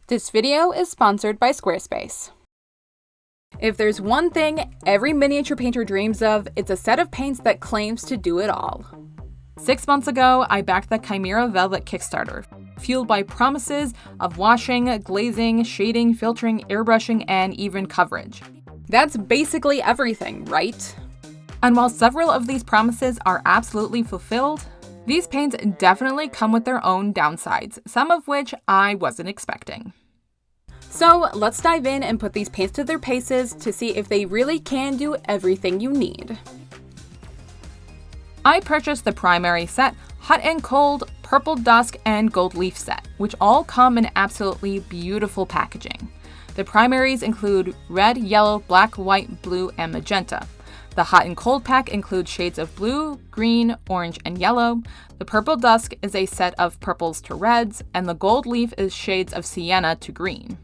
This video is sponsored by Squarespace. If there's one thing every miniature painter dreams of, it's a set of paints that claims to do it all. 6 months ago, I backed the Kimera Velvet Kickstarter, fueled by promises of washing, glazing, shading, filtering, airbrushing, and even coverage. That's basically everything, right? And while several of these promises are absolutely fulfilled, these paints definitely come with their own downsides, some of which I wasn't expecting. So let's dive in and put these paints to their paces to see if they really can do everything you need. I purchased the primary set, Hot and Cold, Purple Dusk, and Gold Leaf set, which all come in absolutely beautiful packaging. The primaries include red, yellow, black, white, blue, and magenta. The Hot and Cold pack includes shades of blue, green, orange, and yellow. The Purple Dusk is a set of purples to reds, and the Gold Leaf is shades of sienna to green.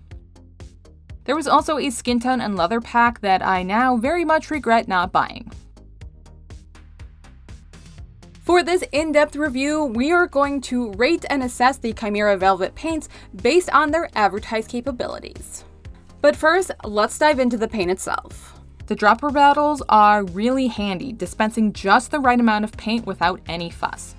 There was also a skin tone and leather pack that I now very much regret not buying. For this in-depth review, we are going to rate and assess the Kimera Velvet paints based on their advertised capabilities. But first, let's dive into the paint itself. The dropper bottles are really handy, dispensing just the right amount of paint without any fuss.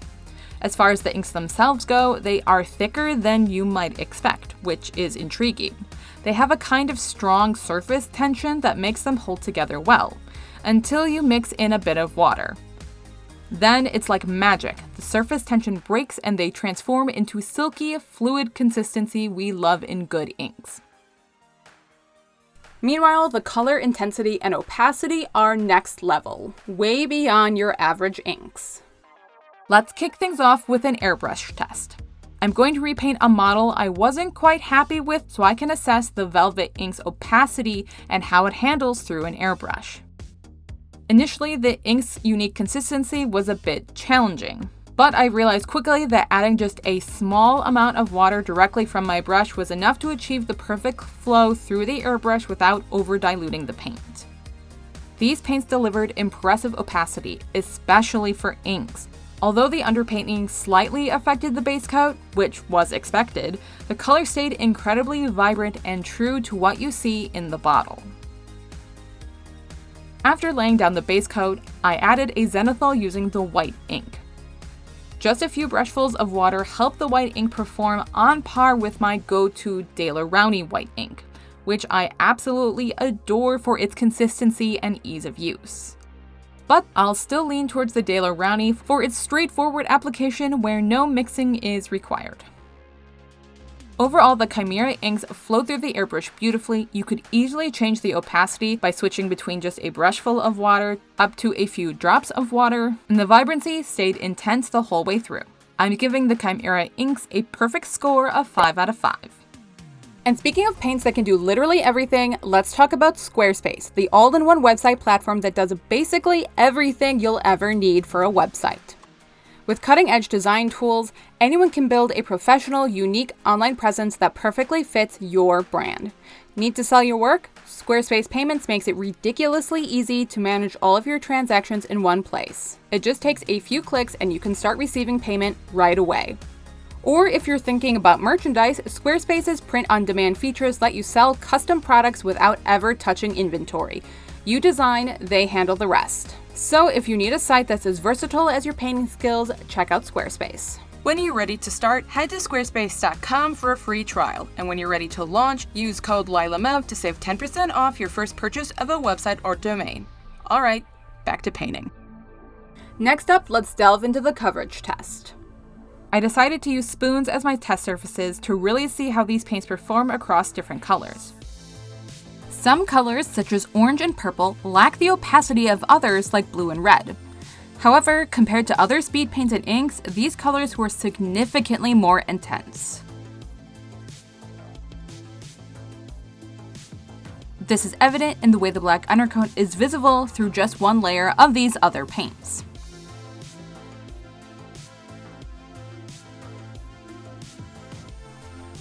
As far as the inks themselves go, they are thicker than you might expect, which is intriguing. They have a kind of strong surface tension that makes them hold together well, until you mix in a bit of water. Then it's like magic. The surface tension breaks and they transform into silky, fluid consistency we love in good inks. Meanwhile, the color intensity and opacity are next level, way beyond your average inks. Let's kick things off with an airbrush test. I'm going to repaint a model I wasn't quite happy with so I can assess the Velvet ink's opacity and how it handles through an airbrush. Initially, the ink's unique consistency was a bit challenging, but I realized quickly that adding just a small amount of water directly from my brush was enough to achieve the perfect flow through the airbrush without over-diluting the paint. These paints delivered impressive opacity, especially for inks. Although the underpainting slightly affected the base coat, which was expected, the color stayed incredibly vibrant and true to what you see in the bottle. After laying down the base coat, I added a zenithal using the white ink. Just a few brushfuls of water helped the white ink perform on par with my go-to Daler-Rowney white ink, which I absolutely adore for its consistency and ease of use. But I'll still lean towards the Daler-Rowney for its straightforward application where no mixing is required. Overall, the Kimera inks flow through the airbrush beautifully. You could easily change the opacity by switching between just a brushful of water up to a few drops of water, and the vibrancy stayed intense the whole way through. I'm giving the Kimera inks a perfect score of 5 out of 5. And speaking of paints that can do literally everything, let's talk about Squarespace, the all-in-one website platform that does basically everything you'll ever need for a website. With cutting-edge design tools, anyone can build a professional, unique online presence that perfectly fits your brand. Need to sell your work? Squarespace Payments makes it ridiculously easy to manage all of your transactions in one place. It just takes a few clicks and you can start receiving payment right away. Or if you're thinking about merchandise, Squarespace's print-on-demand features let you sell custom products without ever touching inventory. You design, they handle the rest. So if you need a site that's as versatile as your painting skills, check out Squarespace. When you're ready to start, head to squarespace.com for a free trial. And when you're ready to launch, use code LYLAMEV to save 10% off your first purchase of a website or domain. All right, back to painting. Next up, let's delve into the coverage test. I decided to use spoons as my test surfaces to really see how these paints perform across different colors. Some colors, such as orange and purple, lack the opacity of others like blue and red. However, compared to other speed paints and inks, these colors were significantly more intense. This is evident in the way the black undercoat is visible through just one layer of these other paints.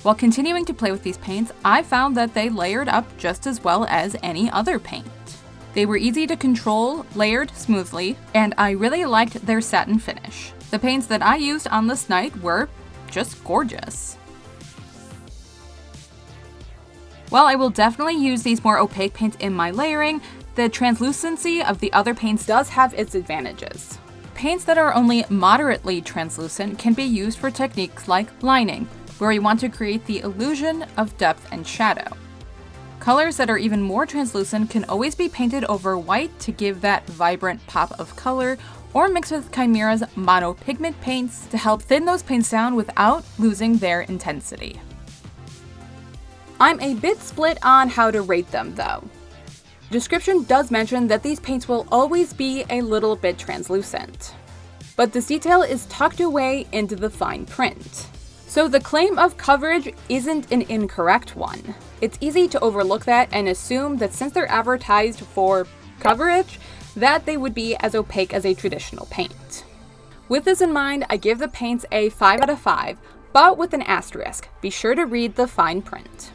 While continuing to play with these paints, I found that they layered up just as well as any other paint. They were easy to control, layered smoothly, and I really liked their satin finish. The paints that I used on this night were just gorgeous. While I will definitely use these more opaque paints in my layering, the translucency of the other paints does have its advantages. Paints that are only moderately translucent can be used for techniques like lining, where you want to create the illusion of depth and shadow. Colors that are even more translucent can always be painted over white to give that vibrant pop of color, or mix with Kimera's monopigment paints to help thin those paints down without losing their intensity. I'm a bit split on how to rate them though. The description does mention that these paints will always be a little bit translucent, but this detail is tucked away into the fine print. So the claim of coverage isn't an incorrect one. It's easy to overlook that and assume that since they're advertised for coverage, that they would be as opaque as a traditional paint. With this in mind, I give the paints a 5 out of 5, but with an asterisk. Be sure to read the fine print.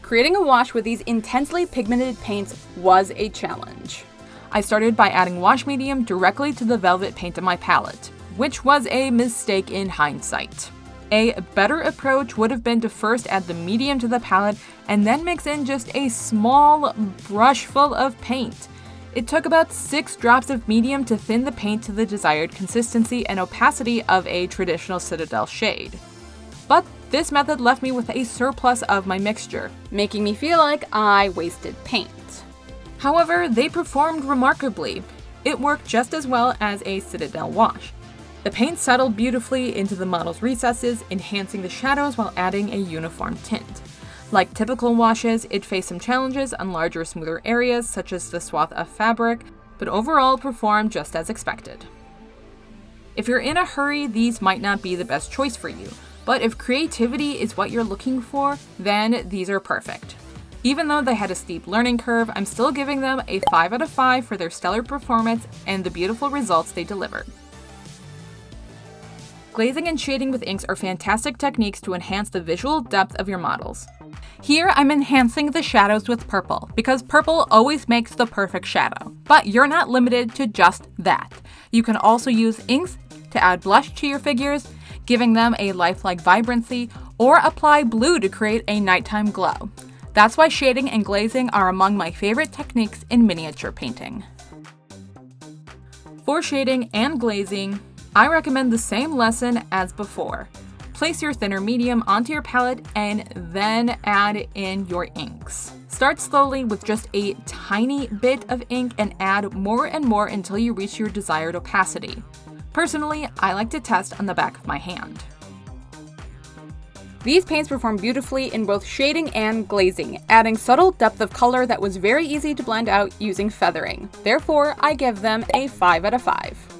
Creating a wash with these intensely pigmented paints was a challenge. I started by adding wash medium directly to the velvet paint on my palette, which was a mistake in hindsight. A better approach would have been to first add the medium to the palette and then mix in just a small brush full of paint. It took about 6 drops of medium to thin the paint to the desired consistency and opacity of a traditional Citadel shade. But this method left me with a surplus of my mixture, making me feel like I wasted paint. However, they performed remarkably. It worked just as well as a Citadel wash. The paint settled beautifully into the model's recesses, enhancing the shadows while adding a uniform tint. Like typical washes, it faced some challenges on larger, smoother areas, such as the swath of fabric, but overall performed just as expected. If you're in a hurry, these might not be the best choice for you, but if creativity is what you're looking for, then these are perfect. Even though they had a steep learning curve, I'm still giving them a 5 out of 5 for their stellar performance and the beautiful results they delivered. Glazing and shading with inks are fantastic techniques to enhance the visual depth of your models. Here, I'm enhancing the shadows with purple, because purple always makes the perfect shadow. But you're not limited to just that. You can also use inks to add blush to your figures, giving them a lifelike vibrancy, or apply blue to create a nighttime glow. That's why shading and glazing are among my favorite techniques in miniature painting. For shading and glazing, I recommend the same lesson as before. Place your thinner medium onto your palette and then add in your inks. Start slowly with just a tiny bit of ink and add more and more until you reach your desired opacity. Personally, I like to test on the back of my hand. These paints perform beautifully in both shading and glazing, adding subtle depth of color that was very easy to blend out using feathering. Therefore, I give them a 5 out of 5.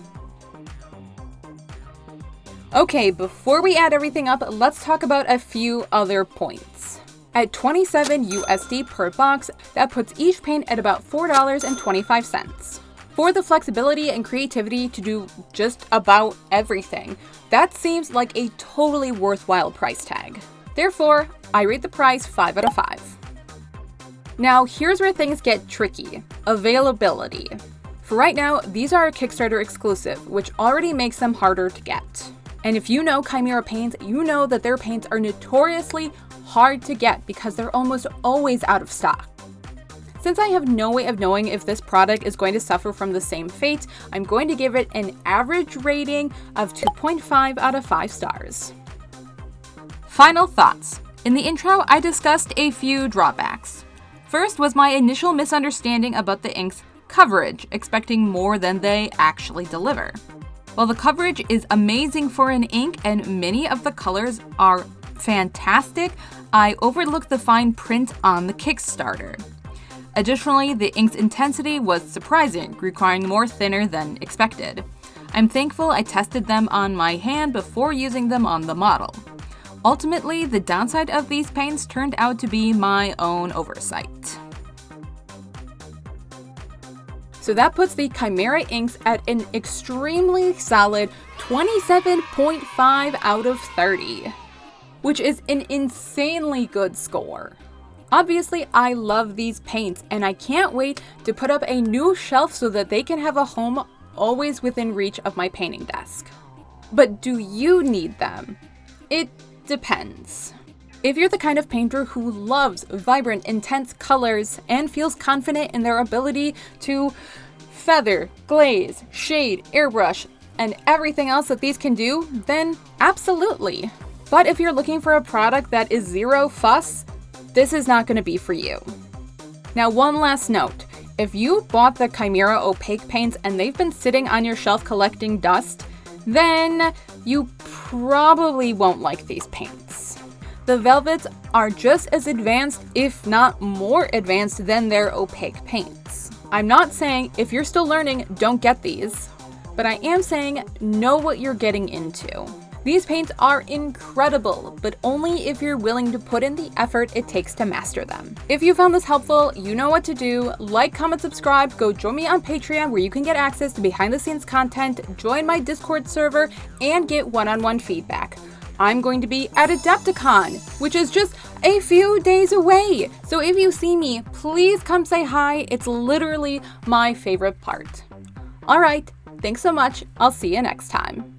Okay, before we add everything up, let's talk about a few other points. At $27 USD per box, that puts each paint at about $4.25. For the flexibility and creativity to do just about everything, that seems like a totally worthwhile price tag. Therefore, I rate the price 5 out of 5. Now, here's where things get tricky: availability. For right now, these are a Kickstarter exclusive, which already makes them harder to get. And if you know Kimera paints, you know that their paints are notoriously hard to get because they're almost always out of stock. Since I have no way of knowing if this product is going to suffer from the same fate, I'm going to give it an average rating of 2.5 out of 5 stars. Final thoughts. In the intro, I discussed a few drawbacks. First was my initial misunderstanding about the ink's coverage, expecting more than they actually deliver. While the coverage is amazing for an ink and many of the colors are fantastic, I overlooked the fine print on the Kickstarter. Additionally, the ink's intensity was surprising, requiring more thinner than expected. I'm thankful I tested them on my hand before using them on the model. Ultimately, the downside of these paints turned out to be my own oversight. So that puts the Kimera inks at an extremely solid 27.5 out of 30, which is an insanely good score. Obviously, I love these paints and I can't wait to put up a new shelf so that they can have a home always within reach of my painting desk. But do you need them? It depends. If you're the kind of painter who loves vibrant, intense colors and feels confident in their ability to feather, glaze, shade, airbrush, and everything else that these can do, then absolutely. But if you're looking for a product that is zero fuss, this is not going to be for you. Now, one last note. If you bought the Kimera opaque paints and they've been sitting on your shelf collecting dust, then you probably won't like these paints. The velvets are just as advanced, if not more advanced, than their opaque paints. I'm not saying if you're still learning, don't get these, but I am saying know what you're getting into. These paints are incredible, but only if you're willing to put in the effort it takes to master them. If you found this helpful, you know what to do. Like, comment, subscribe, go join me on Patreon where you can get access to behind the scenes content, join my Discord server, and get one-on-one feedback. I'm going to be at Adepticon, which is just a few days away. So if you see me, please come say hi. It's literally my favorite part. All right, thanks so much. I'll see you next time.